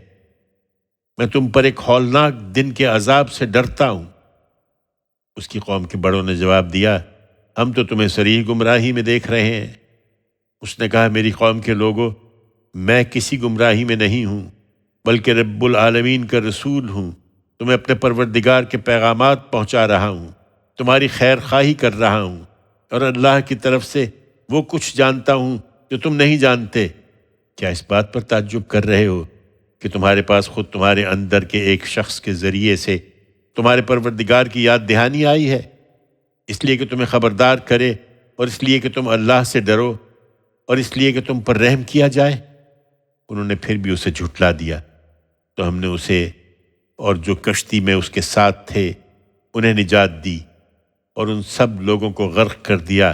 میں تم پر ایک ہولناک دن کے عذاب سے ڈرتا ہوں۔ اس کی قوم کے بڑوں نے جواب دیا، ہم تو تمہیں صریح گمراہی میں دیکھ رہے ہیں۔ اس نے کہا، میری قوم کے لوگوں، میں کسی گمراہی میں نہیں ہوں، بلکہ رب العالمین کا رسول ہوں، تمہیں اپنے پروردگار کے پیغامات پہنچا رہا ہوں، تمہاری خیر خواہی کر رہا ہوں، اور اللہ کی طرف سے وہ کچھ جانتا ہوں جو تم نہیں جانتے۔ کیا اس بات پر تعجب کر رہے ہو کہ تمہارے پاس خود تمہارے اندر کے ایک شخص کے ذریعے سے تمہارے پروردگار کی یاد دہانی آئی ہے، اس لیے کہ تمہیں خبردار کرے، اور اس لیے کہ تم اللہ سے ڈرو، اور اس لیے کہ تم پر رحم کیا جائے؟ انہوں نے پھر بھی اسے جھٹلا دیا، تو ہم نے اسے اور جو کشتی میں اس کے ساتھ تھے انہیں نجات دی، اور ان سب لوگوں کو غرق کر دیا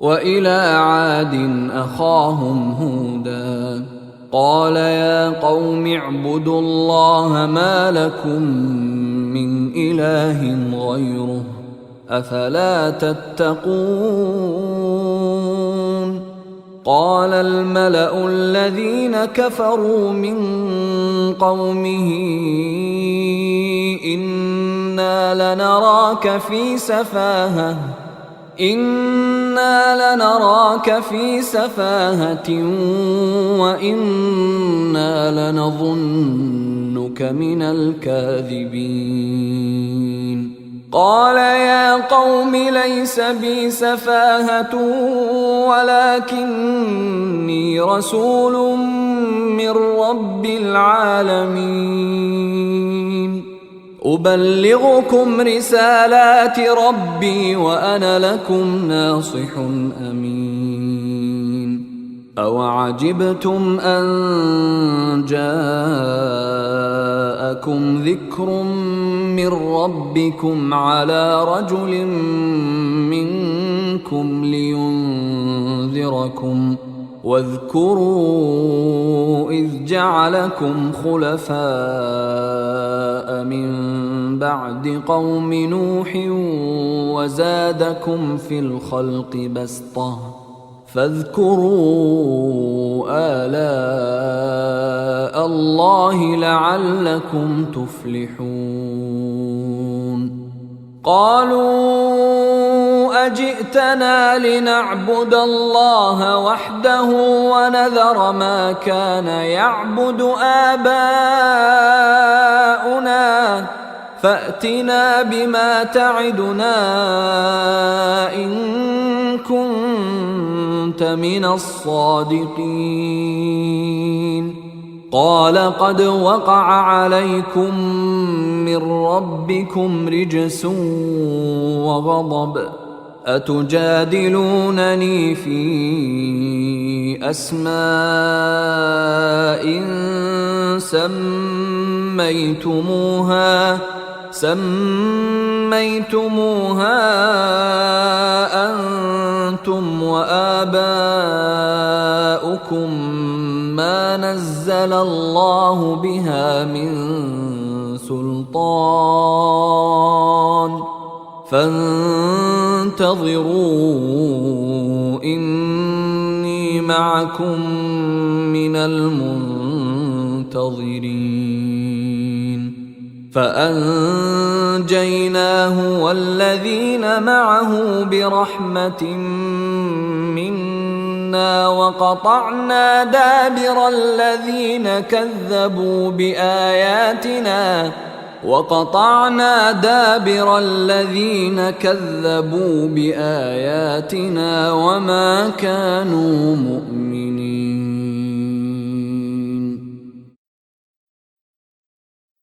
وإلى عاد أخاهم هودا قال يا قوم اعبدوا الله ما لكم من إله غيره أفلا تتقون. قال الملأ الذين كفروا من قومه إنا لنراك في سفاهة وإنا لنظنك من الكاذبين. قال يا قوم ليس بي سفاهة ولكني رسول من رب العالمين أبلغكم رسالات ربي وأنا لكم ناصح أمين. أوعجبتم أن جاءكم ذكر من ربكم على رجل منكم لينذركم واذكروا إذ جعلكم خلفاء من بعد قوم نوح وزادكم في الخلق بسطة فاذكروا آلاء الله لعلكم تفلحون. قالوا أجئتنا لنعبد الله وحده ونذر ما كان يعبد آباؤنا فأتنا بما تعدنا إن كنت من الصادقين. قال قد وقع عليكم من ربكم رجس وغضب أتجادلونني في أسماء سميتموها أنتم وآباؤكم ما نزل الله بها من سلطان فانتظروا إني معكم من المنتظرين. فأنجيناه والذين معه برحمة منا وقطعنا دابر الذين كذبوا بآياتنا وما كانوا مؤمنين.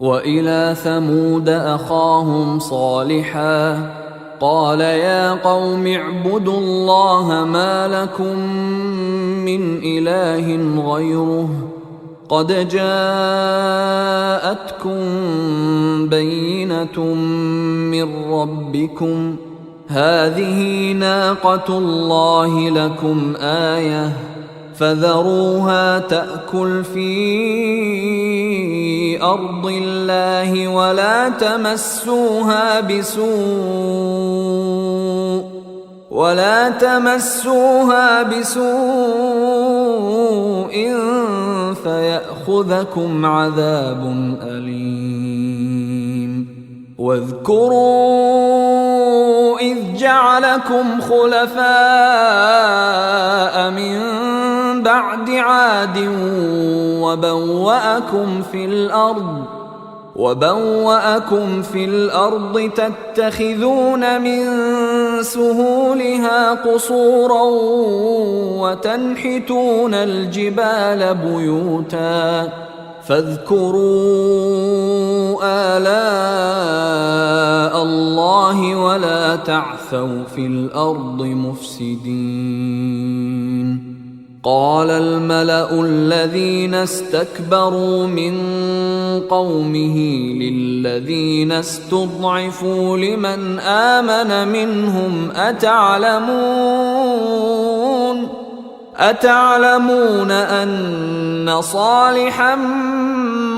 وإلى ثمود أخاهم صالحا قال يا قوم اعبدوا الله ما لكم من إله غيره قد جاءتكم بينة من ربكم هذه ناقة الله لكم آية فذروها تأكل في أرض الله ولا تمسوها بسوء فيأخذكم عذاب أليم واذكروا إذ جعلكم خلفاء من بعد عاد وبوأكم في الأرض تتخذون من سهولها قصورا وتنحتون الجبال بيوتا فاذكروا آلاء الله ولا تعثوا في الأرض مفسدين. قال الملأ الذين استكبروا من قومه للذين استضعفوا لمن آمن منهم أتعلمون أن صالحا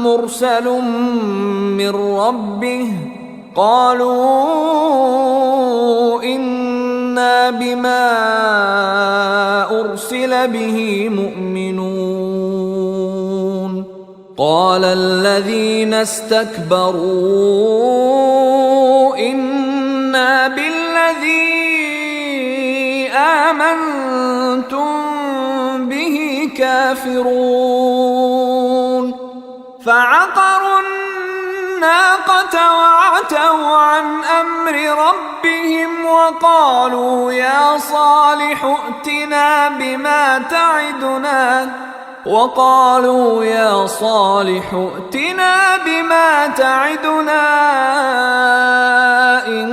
مرسل من ربه قالوا إنا بما أرسل به مؤمنون. قال الذين استكبروا إنا بالذي آمنتم به كافرون. فعقروا الناقة وعتوا عن أمر ربهم وقالوا يا صالح ائتنا بما تعدنا إن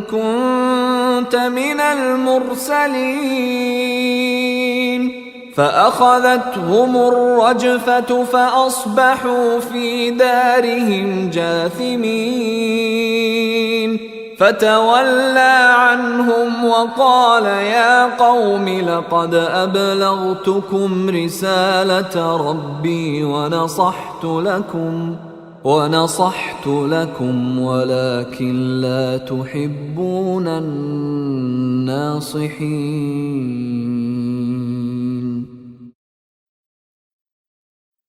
كنت من المرسلين. فأخذتهم الرجفة فأصبحوا في دارهم جاثمين. فتولى عنهم وقال يا قوم لقد أبلغتكم رسالة ربي ونصحت لكم ولكن لا تحبون الناصحين.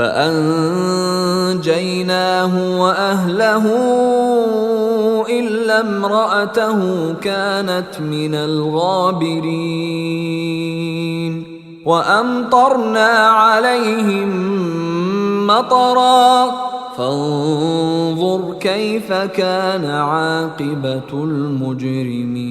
فأنجيناه وأهله إلا امرأته كانت من الغابرين وأمطرنا عليهم مطرا فانظر كيف كان عاقبة المجرمين।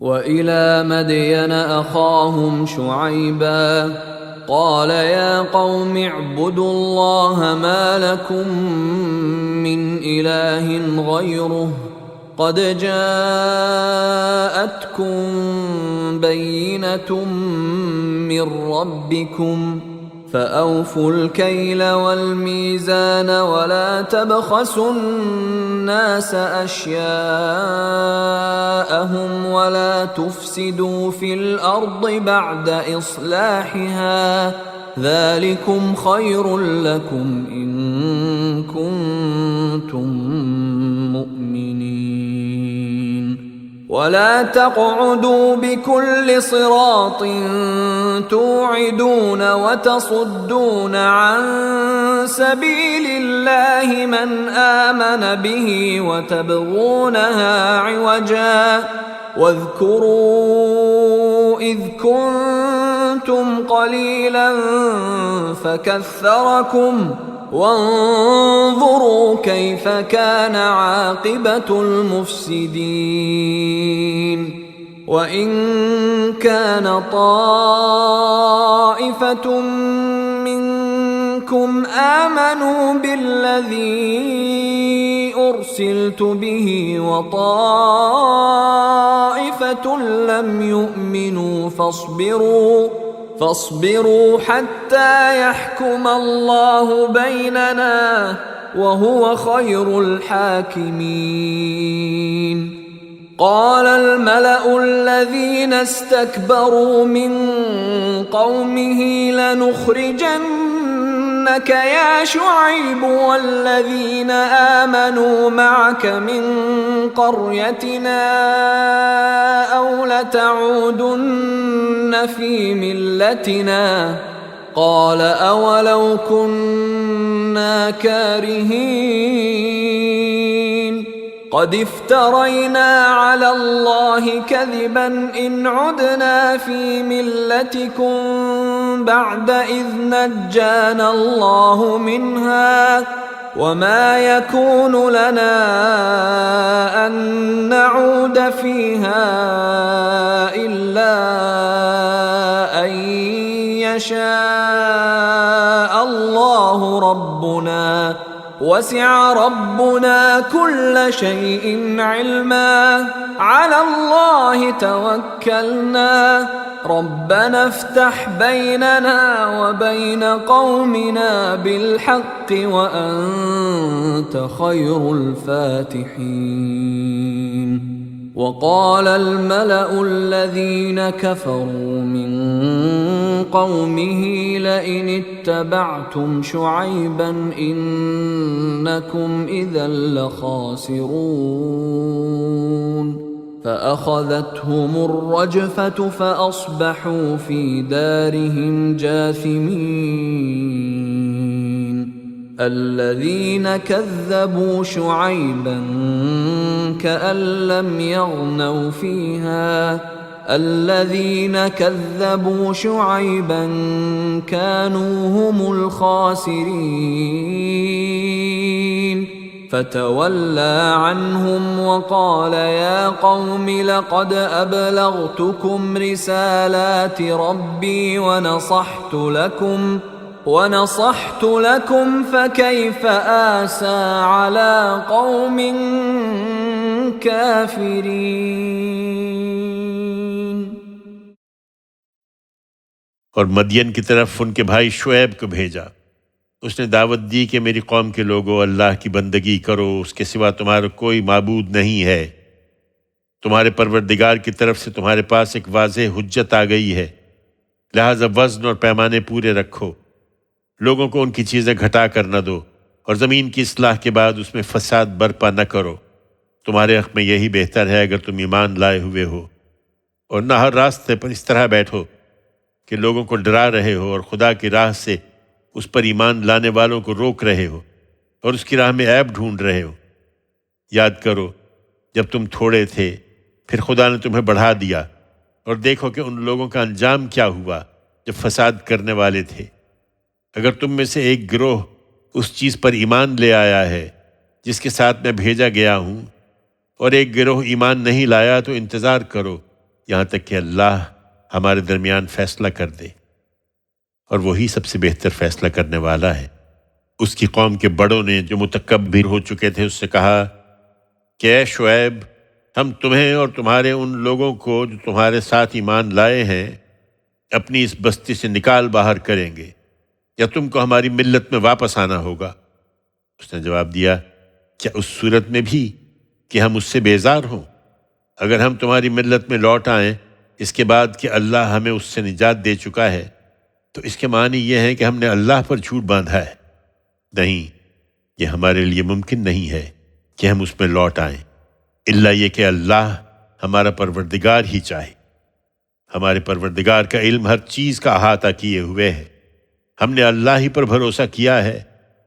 وإلى مدين أخاهم شعيبا قال يا قوم اعبدوا الله ما لكم من إله غيره قد جاءتكم بينة من ربكم فأوفوا الكيل والميزان ولا تبخسوا الناس أشياءهم ولا تفسدوا في الأرض بعد إصلاحها ذلكم خير لكم إن كنتم مؤمنين ولا تقعدوا بكل صراط توعدون وتصدون عن سبيل الله من آمن به وتبغونها عوجا واذكروا إذ كنتم قليلا فكثركم وانظروا كيف كان عاقبة المفسدين وإن كان طائفة منكم آمنوا بالذي أرسلت به وطائفة لم يؤمنوا فاصبروا حتى يحكم الله بيننا وهو خير الحاكمين قال الملأ الذين استكبروا من قومه لنخرجنك لَنَخْرِجَنَّكَ يَا شُعَيْبُ وَالَّذِينَ آمَنُوا مَعَكَ مِنْ قَرْيَتِنَا أَوْ لَتَعُودُنَّ فِي مِلَّتِنَا قَالَ أَوَلَوْ كُنَّا كَارِهِينَ قَدِ افْتَرَيْنَا عَلَى اللَّهِ كَذِبًا إِنْ عُدْنَا فِي مِلَّتِكُمْ بَعْدَ إِذْ نَجَّانَا اللَّهُ مِنْهَا وَمَا يَكُونُ لَنَا أَن نَّعُودَ فِيهَا إِلَّا أَن يَشَاءَ اللَّهُ رَبُّنَا وَسِعَ رَبُّنَا كُلَّ شَيْءٍ عِلْمًا عَلَى اللَّهِ تَوَكَّلْنَا رَبَّنَا افْتَحْ بَيْنَنَا وَبَيْنَ قَوْمِنَا بِالْحَقِّ وَأَنْتَ خَيْرُ الْفَاتِحِينَ وَقَالَ الْمَلَأُ الَّذِينَ كَفَرُوا مِنْ قَوْمِهِ لَئِنِ اتَّبَعْتُمْ شُعَيْبًا إِنَّكُمْ إِذًا لَخَاسِرُونَ فَأَخَذَتْهُمُ الرَّجْفَةُ فَأَصْبَحُوا فِي دَارِهِمْ جَاثِمِينَ الَّذِينَ كَذَّبُوا شُعَيْبًا كَأَن لَّمْ يَغْنَوْا فِيهَا الَّذِينَ كَذَّبُوا شُعَيْبًا كَانُوا هُمُ الْخَاسِرِينَ فَتَوَلَّى عَنْهُمْ وَقَالَ يَا قَوْمِ لَقَدْ أَبْلَغْتُكُمْ رِسَالَاتِ رَبِّي وَنَصَحْتُ لَكُمْ فَكَيْفَ آسَىٰ عَلَىٰ قَوْمٍ كَافِرِينَ۔ اور مدین کی طرف ان کے بھائی شعیب کو بھیجا۔ اس نے دعوت دی کہ میری قوم کے لوگوں، اللہ کی بندگی کرو، اس کے سوا تمہارا کوئی معبود نہیں ہے۔ تمہارے پروردگار کی طرف سے تمہارے پاس ایک واضح حجت آ گئی ہے، لہٰذا وزن اور پیمانے پورے رکھو، لوگوں کو ان کی چیزیں گھٹا کر نہ دو، اور زمین کی اصلاح کے بعد اس میں فساد برپا نہ کرو۔ تمہارے حق میں یہی بہتر ہے اگر تم ایمان لائے ہوئے ہو، اور نہ ہر راستے پر اس طرح بیٹھو کہ لوگوں کو ڈرا رہے ہو اور خدا کی راہ سے اس پر ایمان لانے والوں کو روک رہے ہو اور اس کی راہ میں عیب ڈھونڈ رہے ہو۔ یاد کرو جب تم تھوڑے تھے، پھر خدا نے تمہیں بڑھا دیا، اور دیکھو کہ ان لوگوں کا انجام کیا ہوا جو فساد کرنے والے تھے۔ اگر تم میں سے ایک گروہ اس چیز پر ایمان لے آیا ہے جس کے ساتھ میں بھیجا گیا ہوں، اور ایک گروہ ایمان نہیں لایا، تو انتظار کرو یہاں تک کہ اللہ ہمارے درمیان فیصلہ کر دے، اور وہی سب سے بہتر فیصلہ کرنے والا ہے۔ اس کی قوم کے بڑوں نے جو متکبر ہو چکے تھے اس سے کہا کہ اے شعیب، ہم تمہیں اور تمہارے ان لوگوں کو جو تمہارے ساتھ ایمان لائے ہیں اپنی اس بستی سے نکال باہر کریں گے، یا تم کو ہماری ملت میں واپس آنا ہوگا۔ اس نے جواب دیا، کیا اس صورت میں بھی کہ ہم اس سے بیزار ہوں؟ اگر ہم تمہاری ملت میں لوٹ آئیں اس کے بعد کہ اللہ ہمیں اس سے نجات دے چکا ہے، تو اس کے معنی یہ ہے کہ ہم نے اللہ پر جھوٹ باندھا ہے۔ نہیں، یہ ہمارے لیے ممکن نہیں ہے کہ ہم اس میں لوٹ آئیں، الا یہ کہ اللہ ہمارا پروردگار ہی چاہے۔ ہمارے پروردگار کا علم ہر چیز کا احاطہ کیے ہوئے ہے، ہم نے اللہ ہی پر بھروسہ کیا ہے۔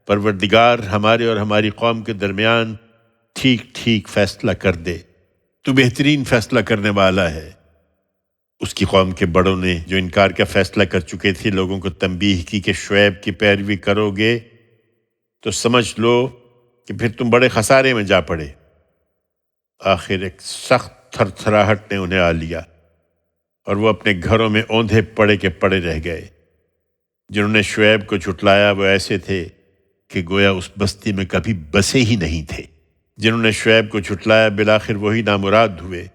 پروردگار ہمارے اور ہماری قوم کے درمیان ٹھیک ٹھیک فیصلہ کر دے، تو بہترین فیصلہ کرنے والا ہے۔ اس کی قوم کے بڑوں نے جو انکار کا فیصلہ کر چکے تھے لوگوں کو تنبیہ کی کہ شعیب کی پیروی کرو گے تو سمجھ لو کہ پھر تم بڑے خسارے میں جا پڑے۔ آخر ایک سخت تھر تھراہٹ نے انہیں آ لیا اور وہ اپنے گھروں میں اوندھے پڑے کے پڑے رہ گئے۔ جنہوں نے شعیب کو جھٹلایا وہ ایسے تھے کہ گویا اس بستی میں کبھی بسے ہی نہیں تھے۔ جنہوں نے شعیب کو جھٹلایا بالآخر وہی نامراد ہوئے۔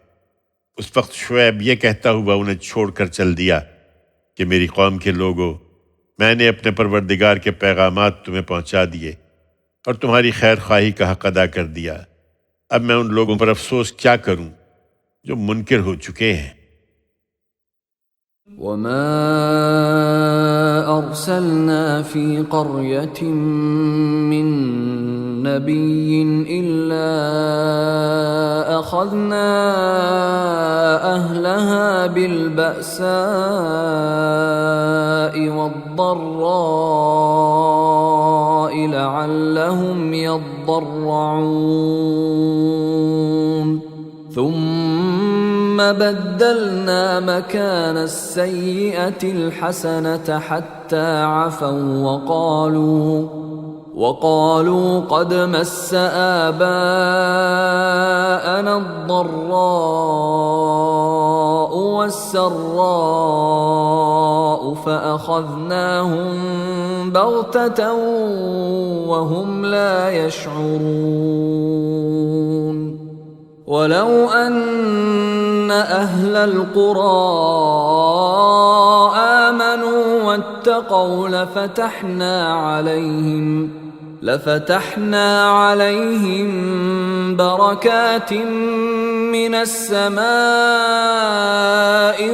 اس وقت شعیب یہ کہتا ہوا انہیں چھوڑ کر چل دیا کہ میری قوم کے لوگوں، میں نے اپنے پروردگار کے پیغامات تمہیں پہنچا دیے اور تمہاری خیر خواہی کا حق ادا کر دیا۔ اب میں ان لوگوں پر افسوس کیا کروں جو منکر ہو چکے ہیں۔ وما أرسلنا في قرية من نبي إلا أخذنا أهلها بالبأساء والضراء لعلهم يضرعون ثم بدلنا مكان السيئة الحسنة حتى عفوا وقالوا قد مس آباءنا الضراء والسراء فأخذناهم بغتة وهم لا يشعرون ولو أن أهل القرى آمنوا واتقوا لفتحنا عليهم بركات من السماء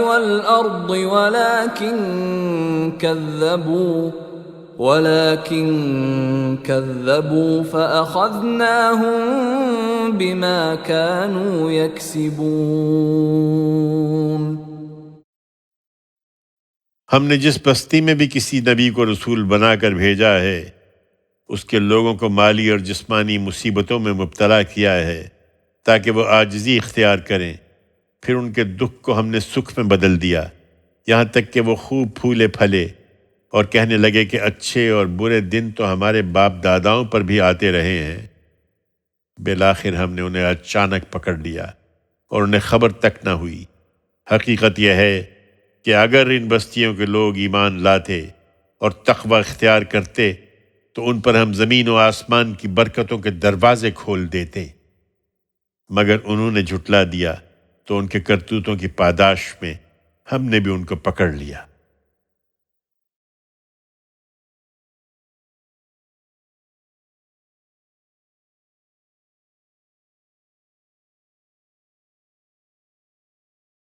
والأرض ولكن كذبوا فأخذناهم بما كانوا يكسبون۔ ہم نے جس بستی میں بھی کسی نبی کو رسول بنا کر بھیجا ہے اس کے لوگوں کو مالی اور جسمانی مصیبتوں میں مبتلا کیا ہے تاکہ وہ عاجزی اختیار کریں، پھر ان کے دکھ کو ہم نے سکھ میں بدل دیا، یہاں تک کہ وہ خوب پھولے پھلے اور کہنے لگے کہ اچھے اور برے دن تو ہمارے باپ داداؤں پر بھی آتے رہے ہیں۔ بالآخر ہم نے انہیں اچانک پکڑ لیا اور انہیں خبر تک نہ ہوئی۔ حقیقت یہ ہے کہ اگر ان بستیوں کے لوگ ایمان لاتے اور تقوی اختیار کرتے تو ان پر ہم زمین و آسمان کی برکتوں کے دروازے کھول دیتے، مگر انہوں نے جھٹلا دیا تو ان کے کرتوتوں کی پاداش میں ہم نے بھی ان کو پکڑ لیا۔